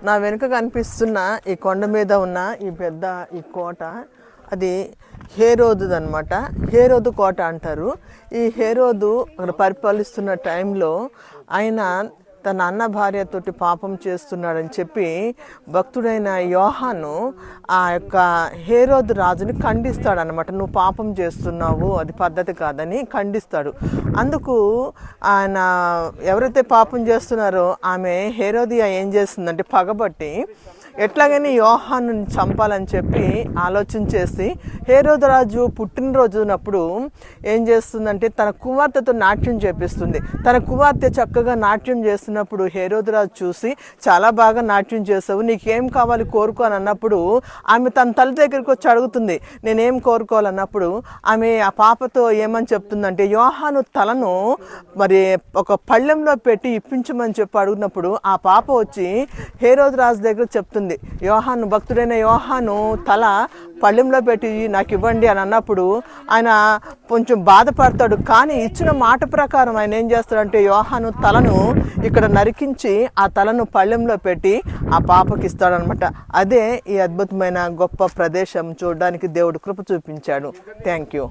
నా వెనుక కనిపిస్తున్న ఈ కొండ మీద ఉన్న ఈ పెద్ద ఈ కోట అది హేరోదు అనమాట. హేరోదు కోట అంటారు. ఈ హేరోదు అక్కడ పరిపాలిస్తున్న టైంలో ఆయన తన అన్న భార్యతోటి పాపం చేస్తున్నాడని చెప్పి భక్తుడైన యోహాను ఆ యొక్క హేరోదు రాజుని ఖండిస్తాడనమాట. నువ్వు పాపం చేస్తున్నావు, అది పద్ధతి కాదని ఖండిస్తాడు. అందుకు ఆయన ఎవరైతే పాపం చేస్తున్నారో ఆమె హేరోదియా ఏం చేస్తుందంటే పగబట్టి ఎట్లాగైనా యోహాను చంపాలని చెప్పి ఆలోచన చేసి హేరోదు రాజు పుట్టినరోజునప్పుడు ఏం చేస్తుందంటే తన కుమార్తెతో నాట్యం చేపిస్తుంది. తన కుమార్తె చక్కగా నాట్యం చేస్తున్నప్పుడు హేరోదు రాజు చూసి చాలా బాగా నాట్యం చేసావు, నీకేం కావాలి కోరుకో అని అన్నప్పుడు ఆమె తన తల్లి దగ్గరికి వచ్చి అడుగుతుంది నేనేం కోరుకోవాలన్నప్పుడు ఆమె ఆ పాపతో ఏమని చెప్తుందంటే యోహాను తలను మరి ఒక పళ్ళెంలో పెట్టి ఇప్పించమని చెప్పి అడుగుతున్నప్పుడు ఆ పాప వచ్చి హేరోదు రాజు దగ్గర చెప్తుంది యోహాను భక్తుడైన యోహాను తల పళ్ళెంలో పెట్టి నాకు ఇవ్వండి అని అన్నప్పుడు ఆయన కొంచెం బాధపడతాడు. కానీ ఇచ్చిన మాట ప్రకారం ఆయన ఏం చేస్తాడంటే యోహాను తలను ఇక్కడ నరికించి ఆ తలను పళ్ళెంలో పెట్టి ఆ పాపకి ఇస్తాడనమాట. అదే ఈ అద్భుతమైన గొప్ప ప్రదేశం చూడడానికి దేవుడు కృప చూపించాడు. Thank you.